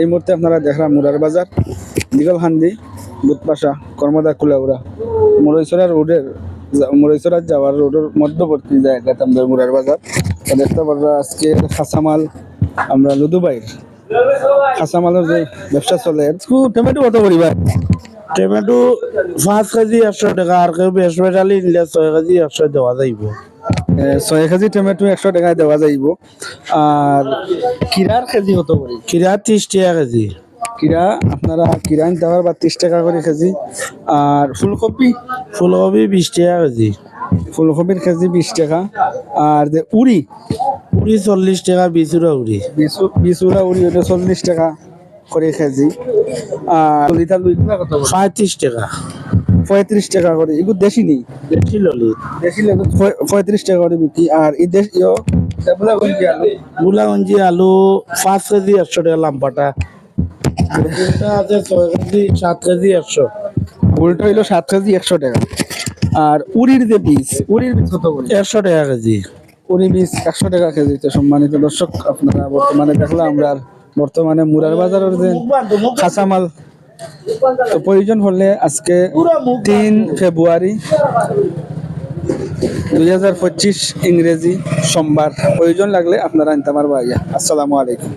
এই মুহূর্তে আপনারা দেখলাম মুরার বাজার দিগলহান্দি বুতপাশা কর্মদা কুলাউড়া মুরইছড়া যাওয়ার রোডের মধ্যবর্তী জায়গাতে আমাদের মুরার বাজার। তো দেখতে পারবো আজকে কাঁচামাল আমরা লুদুবাইর কাঁচামালের যে ব্যবসা চলে। টমেটো কত করি ভাই? টমেটো 5 কেজি 100 টাকা, আর কেউ স্পেশালি নিলে 6 কেজি 100 দেওয়া যাইব। 6 কেজি টমেটো 100 টাকায় দেওয়া যাইব। আর কিরার কেজি কত করি? কিরা 30 টাকা কেজি। কিরা আপনারা কিরা নিতে পারবা 30 টাকা করে কেজি। আর ফুলকপি 20 টাকা কেজি। ফুলকপির কেজি 20 টাকা। আর যে উড়ি 40 টাকা 20 উড়ি। বিচুরা উড়ি ওটা 40 টাকা করে কেজি। আর লিটার দুইগুলা কত? 35 টাকা। 35 টাকা করে। এগুলো দেশি নেই, দেশি ললি। দেশি লেবু 35 টাকা করে বিক্রি। আর এই দেশ গুলাগঞ্জি আলু 5 কেজি 100 টাকা লাম্পাটা। আছে 6 কেজি 7 কেজি 100। উল্টো হইলো 7 কেজি 100 টাকা। আর উড়ির যে উড়ির বীজ কত করে? 100 টাকা কেজি। উড়ি বীজ 100 টাকা কেজি। তো সম্মানিত দর্শক, আপনারা বর্তমানে দেখলাম আমরা বর্তমানে মুরার বাজারের যে কাঁচামাল। তো প্রয়োজন হলে আজকে 3 ফেব্রুয়ারি 2025 ইংরেজি সোমবার প্রয়োজন লাগলে আপনারা আনতে পারবা। আসসালামু আলাইকুম।